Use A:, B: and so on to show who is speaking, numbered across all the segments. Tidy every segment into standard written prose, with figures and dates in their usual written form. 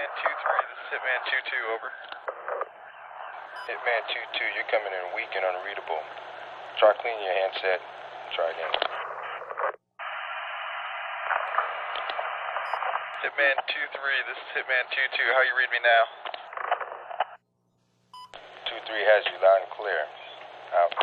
A: Hitman 2-3, this is Hitman 2-2, over.
B: Hitman 2-2, you're coming in weak and unreadable. Try cleaning your handset. Try again.
A: Hitman 2-3, this is Hitman 2-2, how you read me now?
B: 2-3 has you loud and clear. Out.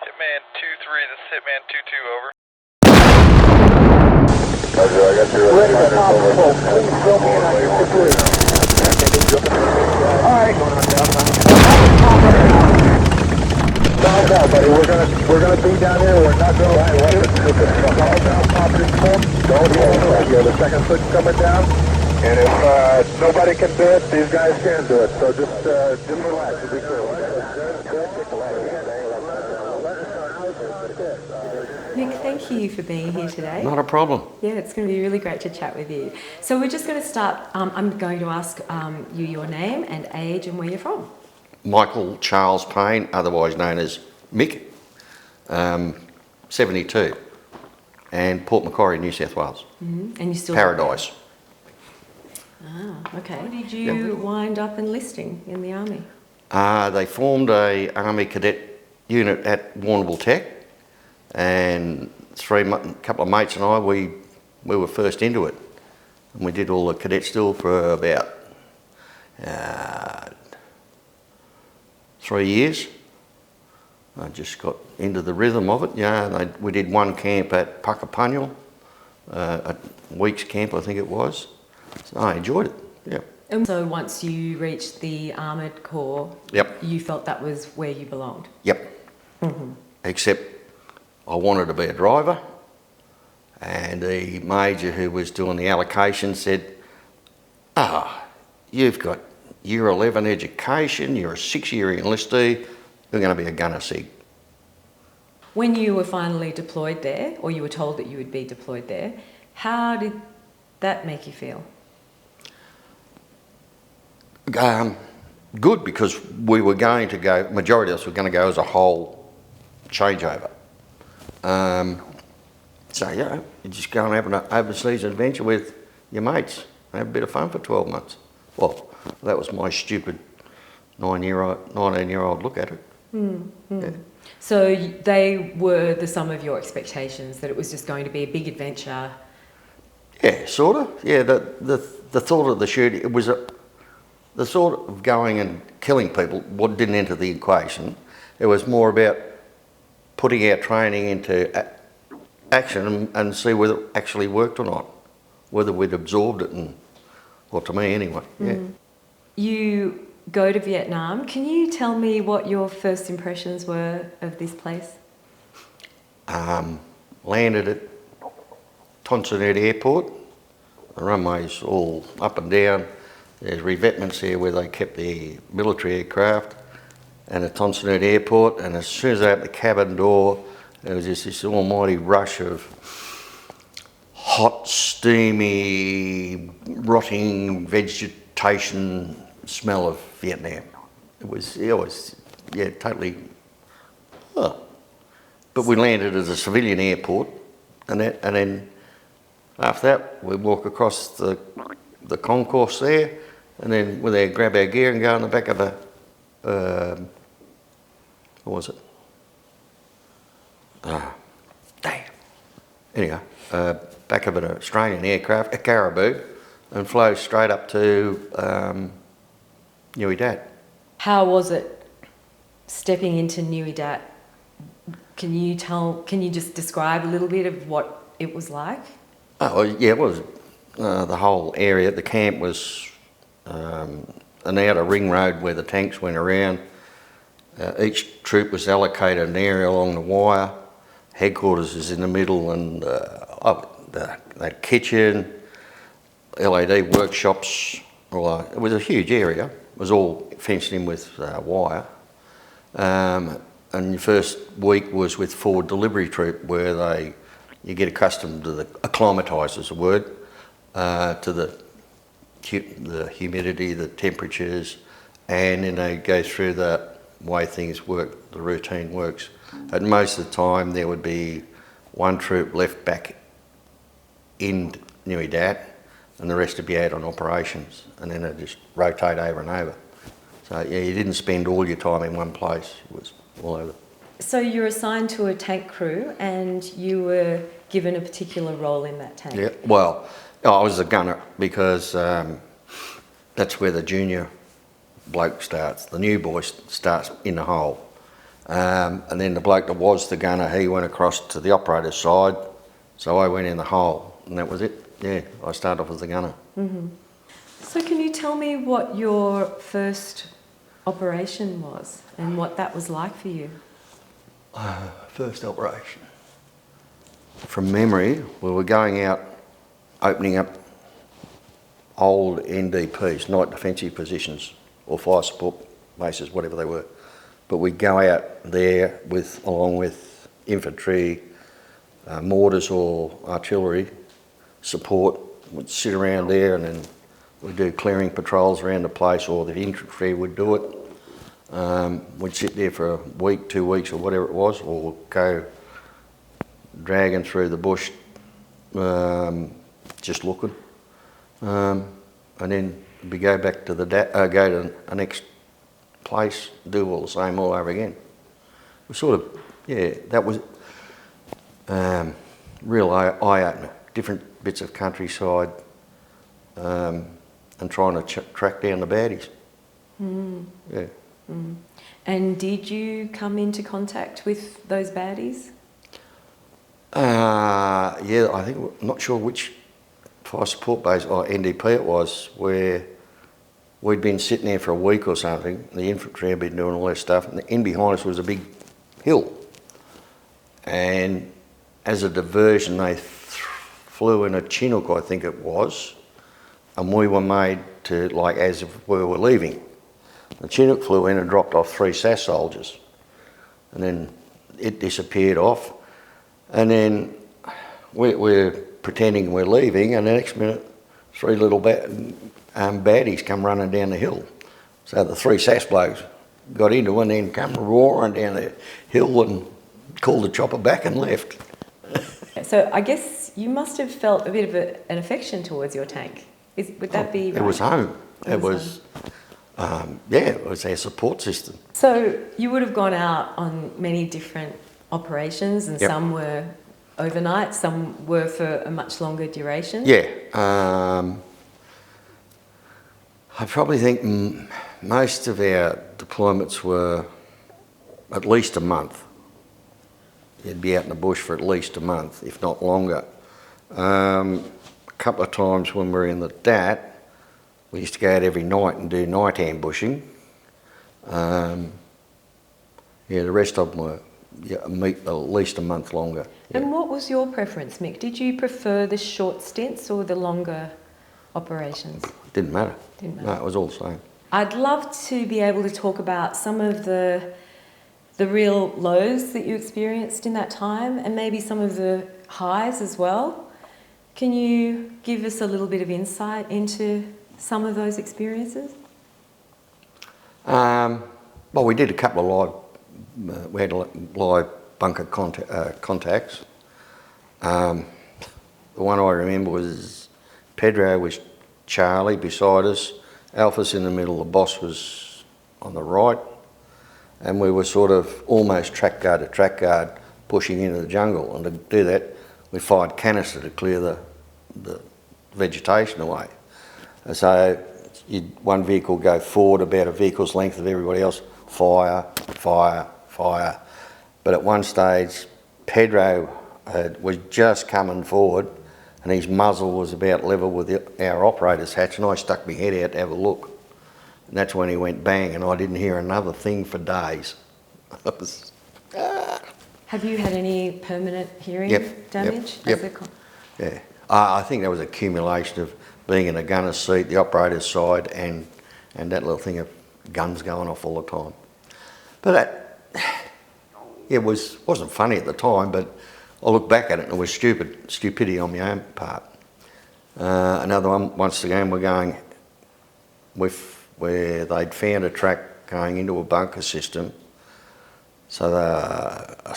A: Hitman 2-3, this is Hitman 2-2, over.
C: Roger, I got your please fill me in on your situation. Alright. Calm down, buddy. We're gonna be down here. We're not gonna calm down, property form. Don't hold the second foot coming down. And if nobody can do it, these guys can do it. So just relax. It'll be cool.
D: Mick, thank you for being here today.
E: Not a problem.
D: Yeah, it's going to be really great to chat with you. So we're just going to start. I'm going to ask you your name and age and where you're from.
E: Michael Charles Payne, otherwise known as Mick, 72, and Port Macquarie, New South Wales.
D: Mm-hmm. And you still
E: Paradise.
D: Ah, okay. How did you wind up enlisting in the army?
E: They formed a army cadet unit at Warrnambool Tech, and a couple of mates and I, we were first into it, and we did all the cadet still for about 3 years. I just got into the rhythm of it. Yeah, we did one camp at Puckapunyal, a week's camp I think it was. So I enjoyed it. Yeah.
D: And so once you reached the Armoured Corps,
E: Yep.
D: you felt that was where you belonged?
E: Yep.
D: Mm-hmm.
E: Except I wanted to be a driver, and the major who was doing the allocation said, you've got year 11 education, you're a 6-year enlistee, you're going to be a gunner sig.
D: When you were finally deployed there, or you were told that you would be deployed there, how did that make you feel?
E: Good, because we were going to go, majority of us were going to go as a whole changeover. So, you just go and have an overseas adventure with your mates, have a bit of fun for 12 months. Well, that was my stupid 19-year-old look at it.
D: Mm-hmm.
E: Yeah.
D: So they were the sum of your expectations, that it was just going to be a big adventure?
E: Yeah, sort of. Yeah, the thought of the shooting, it was the thought of going and killing people didn't enter the equation. It was more about putting our training into action and see whether it actually worked or not, whether we'd absorbed it, or to me anyway. Yeah.
D: Mm. You go to Vietnam. Can you tell me what your first impressions were of this place?
E: Landed at Tonsonet Airport. The runway's all up and down. There's revetments here where they kept the military aircraft, and at Tonsonet Airport, and as soon as I opened the cabin door, there was just this almighty rush of hot, steamy, rotting vegetation smell of Vietnam. It was totally. Oh. But we landed at a civilian airport, and then after that we walk across the concourse there, and then we're there, grab our gear and go in the back of a. What was it? Damn. Anyway, back of an Australian aircraft, a Caribou, and flew straight up to Nui Dat.
D: How was it stepping into Nui Dat? Can you just describe a little bit of what it was like?
E: Oh, yeah, it was. The whole area, the camp was an outer ring road where the tanks went around. Each troop was allocated an area along the wire. Headquarters is in the middle, and the kitchen, LAD workshops. It was a huge area. It was all fenced in with wire. And your first week was with forward delivery troop, where you get accustomed to acclimatise is the word, to the humidity, the temperatures, and then they go through the way things work, the routine works. And most of the time there would be one troop left back in Nui Dat, and the rest would be out on operations, and then they'd just rotate over and over. So yeah, you didn't spend all your time in one place, it was all over.
D: So you're assigned to a tank crew and you were given a particular role in that tank?
E: Yeah, well, I was a gunner because that's where the junior bloke starts. The new boy starts in the hole. And then the bloke that was the gunner, he went across to the operator's side, so I went in the hole, and that was it. Yeah, I started off as the gunner.
D: Mm-hmm. So can you tell me what your first operation was and what that was like for you?
E: First operation. From memory, we were going out, opening up old NDPs, night defensive positions, or fire support bases, whatever they were. But we'd go out there along with infantry, mortars or artillery support. We'd sit around there and then we'd do clearing patrols around the place, or the infantry would do it. We'd sit there for a week, 2 weeks or whatever it was, or go dragging through the bush, just looking. And then we go back to go to the next place, do all the same all over again. It was sort of, yeah, that was real eye-opener. Different bits of countryside, and trying to track down the baddies. Mm. Yeah.
D: Mm. And did you come into contact with those baddies?
E: Yeah, I think, I'm not sure which fire support base or NDP it was, where we'd been sitting there for a week or something. The infantry had been doing all their stuff, and in behind us was a big hill. And as a diversion, they flew in a Chinook, I think it was, and we were made to, like, as if we were leaving. The Chinook flew in and dropped off 3 SAS soldiers, and then it disappeared off, and then we're pretending we're leaving, and the next minute 3 little baddies come running down the hill. So the 3 SAS blokes got into one and then come roaring down the hill and called the chopper back and left.
D: So I guess you must have felt a bit of an affection towards your tank. Would that be right?
E: It was home. It was it was our support system.
D: So you would have gone out on many different operations, and
E: Yep.
D: some were overnight, some were for a much longer duration?
E: Yeah. I probably think most of our deployments were at least a month. You'd be out in the bush for at least a month, if not longer. A couple of times when we were in the DAT, we used to go out every night and do night ambushing. The rest of them were at least a month longer. Yeah.
D: And what was your preference, Mick? Did you prefer the short stints or the longer operations?
E: Didn't matter.
D: Didn't matter.
E: No, it was all the same.
D: I'd love to be able to talk about some of the real lows that you experienced in that time, and maybe some of the highs as well. Can you give us a little bit of insight into some of those experiences?
E: Well, we did a couple of we had live bunker contacts. The one I remember was Pedro was Charlie beside us, Alpha's in the middle, the boss was on the right, and we were sort of almost track guard to track guard pushing into the jungle, and to do that we fired canister to clear the vegetation away. And so one vehicle go forward about a vehicle's length of everybody else, fire, fire, fire. But at one stage Pedro was just coming forward and his muzzle was about level with our operator's hatch, and I stuck my head out to have a look. And that's when he went bang, and I didn't hear another thing for days.
D: Have you had any permanent hearing damage?
E: Yep. Yeah. I think that was accumulation of being in a gunner's seat, the operator's side, and that little thing of guns going off all the time. But it wasn't funny at the time, but I look back at it and it was stupidity on my own part. Another one, once again, we're going where they'd found a track going into a bunker system. So a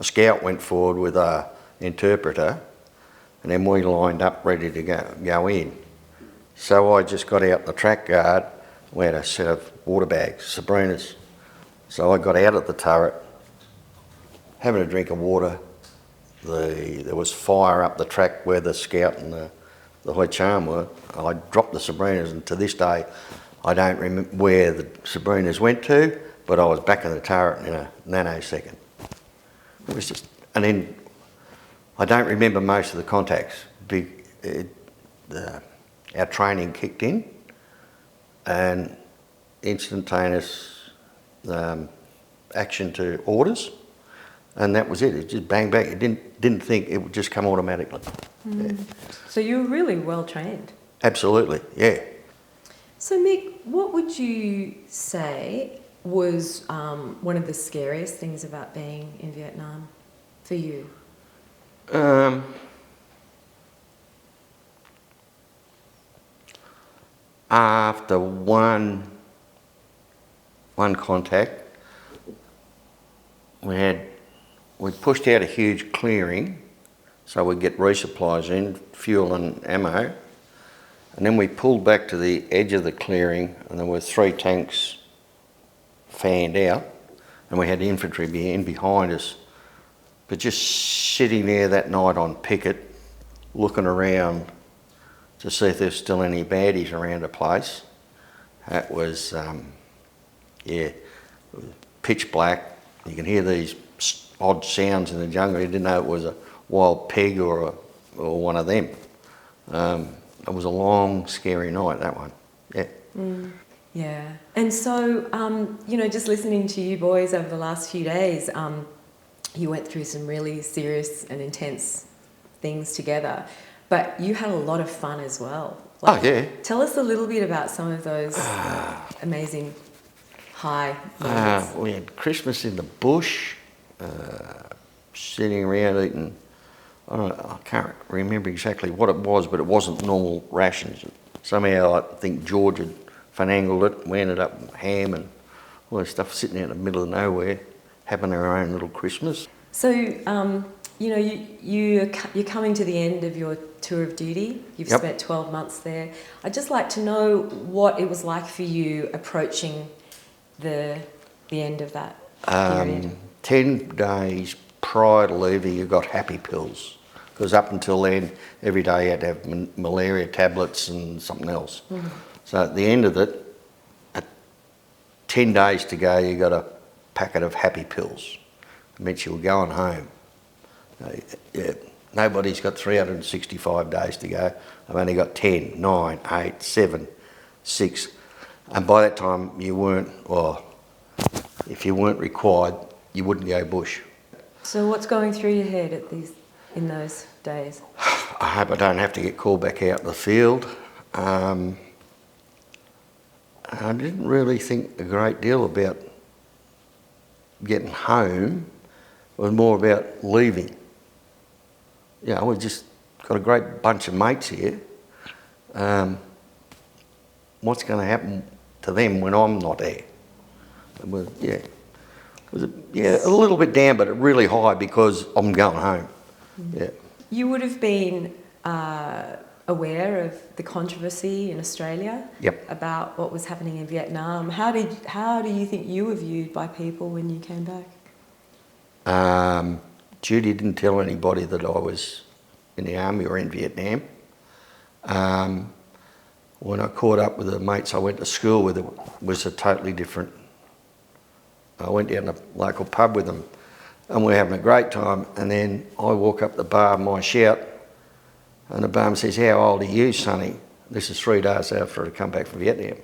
E: scout went forward with an interpreter, and then we lined up ready to go in. So I just got out the track guard. We had a set of water bags, Sabrinas. So I got out of the turret, having a drink of water. There was fire up the track where the Scout and the High Charm were. I dropped the Sabrinas, and to this day, I don't remember where the Sabrinas went to, but I was back in the turret in a nanosecond. It was just, and then I don't remember most of the contacts. Our training kicked in, and instantaneous action to orders, and that was it. It just bang bang. It didn't think it would just come automatically. Yeah.
D: So you were really well trained.
E: Absolutely, yeah.
D: So Mick, what would you say was one of the scariest things about being in Vietnam for you?
E: After one contact, we pushed out a huge clearing, so we'd get resupplies in, fuel and ammo, and then we pulled back to the edge of the clearing, and there were 3 tanks fanned out, and we had infantry behind us. But just sitting there that night on picket, looking around to see if there's still any baddies around the place, that was, pitch black. You can hear these odd sounds in the jungle. You didn't know it was a wild pig or one of them. It was a long, scary night, that one. Yeah.
D: Yeah. And so, just listening to you boys over the last few days, you went through some really serious and intense things together, but you had a lot of fun as well.
E: Yeah.
D: Tell us a little bit about some of those amazing high moments.
E: We had Christmas in the bush, sitting around eating, I can't remember exactly what it was, but it wasn't normal rations. Somehow I think George had finangled it. We ended up with ham and all this stuff sitting out in the middle of nowhere, having our own little Christmas.
D: So, you're coming to the end of your tour of duty. You've spent 12 months there. I'd just like to know what it was like for you approaching the end of that period.
E: 10 days prior to leaving, you got happy pills, because up until then, every day you had to have malaria tablets and something else. So at the end of it, at 10 days to go, you got a packet of happy pills. It meant you were going home. Nobody's got 365 days to go. I've only got 10, 9, 8, 7, 6. And by that time, you weren't, if you weren't required, you wouldn't go bush.
D: So what's going through your head in those days?
E: I hope I don't have to get called back out in the field. I didn't really think a great deal about getting home. It was more about leaving. We've just got a great bunch of mates here. What's going to happen to them when I'm not there? It was a little bit down, but really high because I'm going home. Yeah. You
D: would have been aware of the controversy in Australia about what was happening in Vietnam. How do you think you were viewed by people when you came back?
E: Judy didn't tell anybody that I was in the army or in Vietnam. When I caught up with the mates I went to school with, it was a totally different. I went down to the local pub with them and we're having a great time, and then I walk up the bar and I shout, and the barman says, "How old are you, sonny?" This is 3 days after I come back from Vietnam.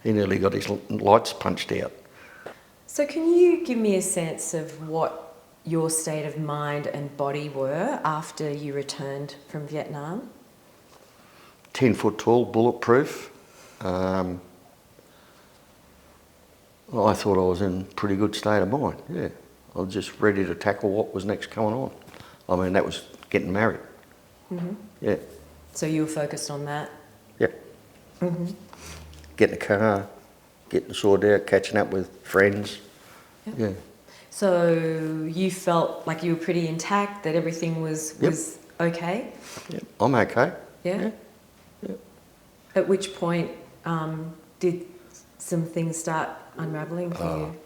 E: He nearly got his lights punched out. So can you give me a sense of what your state of mind and body were after you returned from Vietnam? 10 foot tall, bulletproof. I thought I was in a pretty good state of mind, yeah. I was just ready to tackle what was next going on. I mean, that was getting married. Mm-hmm. Yeah. So you were focused on that? Yeah. Mm-hmm. Getting a car, getting sorted out, catching up with friends. Yep. Yeah. So you felt like you were pretty intact, that everything was
D: okay?
E: Yep. I'm okay.
D: Yeah?
E: Yeah.
D: At which point did some things start unravelling for you?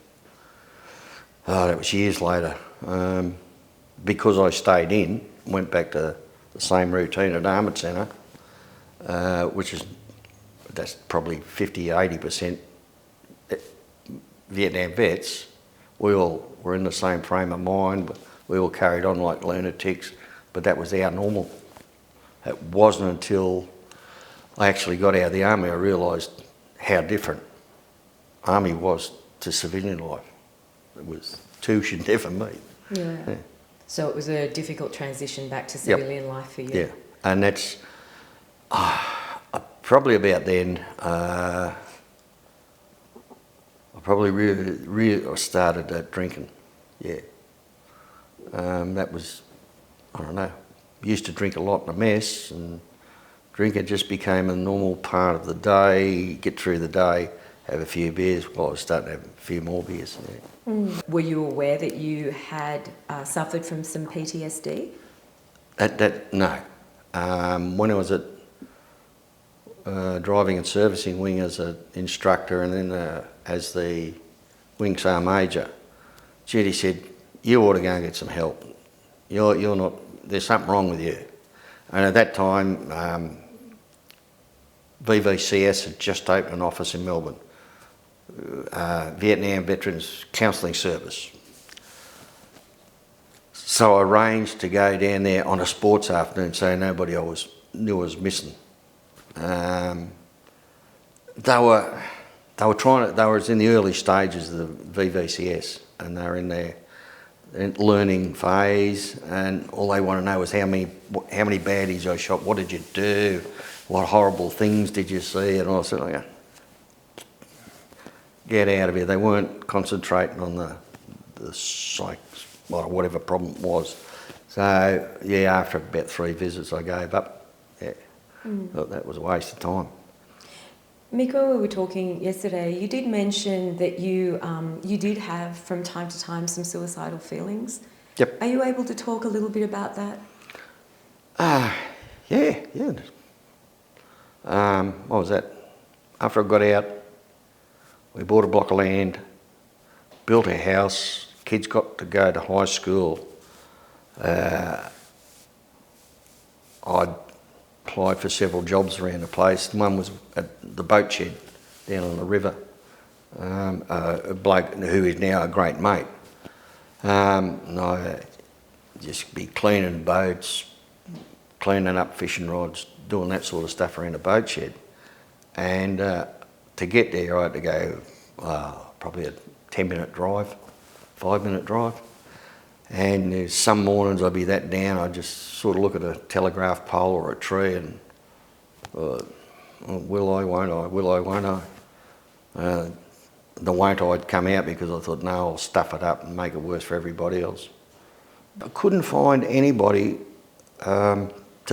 E: Oh, that was years later. Because I stayed in, went back to the same routine at Armoured Centre, that's probably 50-80% Vietnam vets. We all were in the same frame of mind. We all carried on like lunatics, but that was our normal. It wasn't until I actually got out of the army I realised how different army was to civilian life. It was two should never meet.
D: Yeah. So it was a difficult transition back to civilian life for you.
E: Yeah, and that's probably about then. I probably really started drinking. Yeah, that was, I don't know. Used to drink a lot in a mess, and drinking just became a normal part of the day. Get through the day, have a few beers. Well, I was starting to have a few more beers. Yeah.
D: Were you aware that you had suffered from some PTSD?
E: No. When I was at driving and servicing wing as an instructor, and then as the wing sergeant major, Judy said, "You ought to go and get some help. You're not. There's something wrong with you." And at that time, VVCS had just opened an office in Melbourne. Vietnam Veterans Counselling Service. So I arranged to go down there on a sports afternoon, so nobody knew I was missing. They were in the early stages of the VVCS, and they were in their learning phase, and all they want to know is how many baddies I shot, what did you do, what horrible things did you see, and all that sort of. Get out of here. They weren't concentrating on the psych, whatever problem it was. So, yeah, after about 3 visits, I gave up. Yeah, thought that was a waste of time.
D: Mick, when we were talking yesterday, you did mention that you did have, from time to time, some suicidal feelings.
E: Yep.
D: Are you able to talk a little bit about that?
E: Yeah. What was that? After I got out, we bought a block of land, built a house, kids got to go to high school. I applied for several jobs around the place. One was at the boat shed down on the river. A bloke who is now a great mate. And I just be cleaning boats, cleaning up fishing rods, doing that sort of stuff around the boat shed. And to get there, I had to go probably a 10-minute drive, 5-minute drive. And some mornings I'd be that down, I'd just sort of look at a telegraph pole or a tree and, will I, won't I, will I, won't I? The won't I'd come out because I thought, no, I'll stuff it up and make it worse for everybody else. I couldn't find anybody to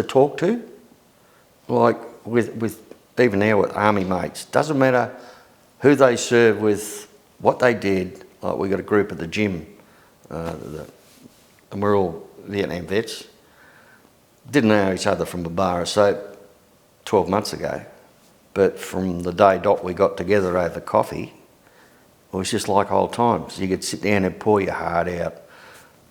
E: talk to, like with even now with army mates. Doesn't matter who they served with, what they did. Like we got a group at the gym, and we're all Vietnam vets. Didn't know each other from a bar of soap 12 months ago, but from the day dot we got together over coffee, it was just like old times. You could sit down and pour your heart out,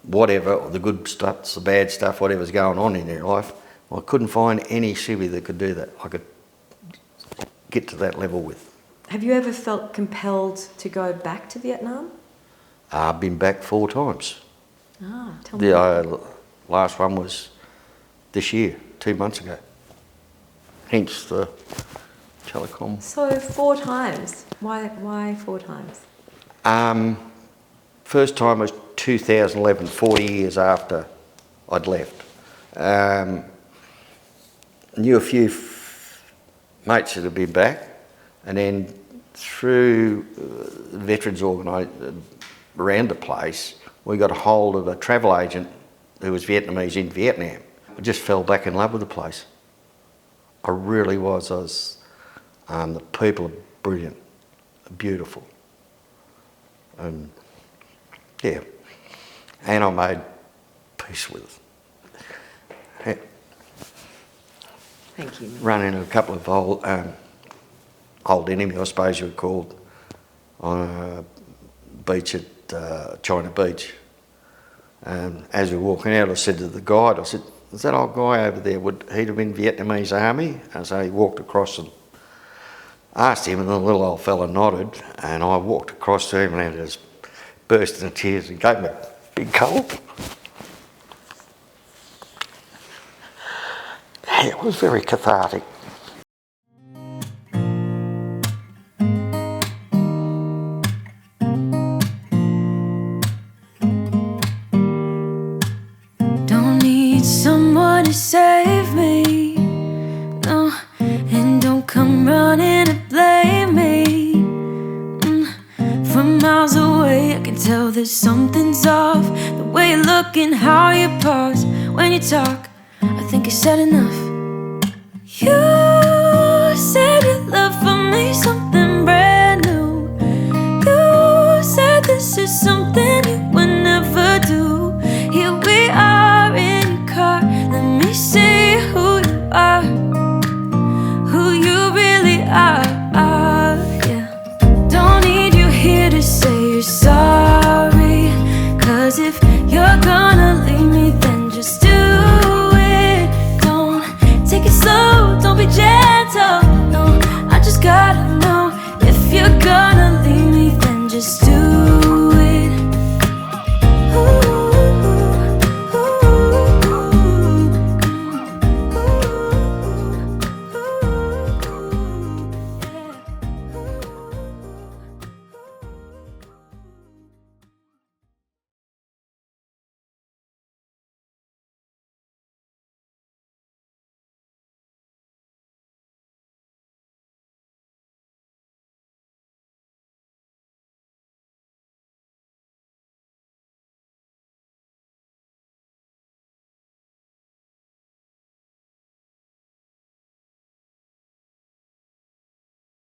E: whatever, the good stuff, the bad stuff, whatever's going on in your life. Well, I couldn't find any civvy that could do that. I could get to that level with.
D: Have you ever felt compelled to go back to Vietnam?
E: I've been back 4 times.
D: Tell me.
E: The last one was this year, 2 months ago. Hence the telecom.
D: So 4 times. Why 4 times?
E: First time was 2011, 40 years after I'd left. Knew a few mates that had been back, and then through the veterans organisation around the place, we got a hold of a travel agent who was Vietnamese in Vietnam. I just fell back in love with the place. I really was. The people are brilliant, beautiful, and yeah, and I made peace with it.
D: Thank you.
E: Run into a couple of old enemy, I suppose you would call it, on a beach at China Beach. As we were walking out, I said to the guide, I said, "Is that old guy over there, would he have been Vietnamese Army?" And so he walked across and asked him, and the little old fella nodded, and I walked across to him and he just burst into tears and gave him a big gulp. It was very cathartic.
F: Don't need someone to save me, no, and don't come running to blame me. From miles away I can tell that something's off. The way you look and how you pause when you talk, I think you said enough. You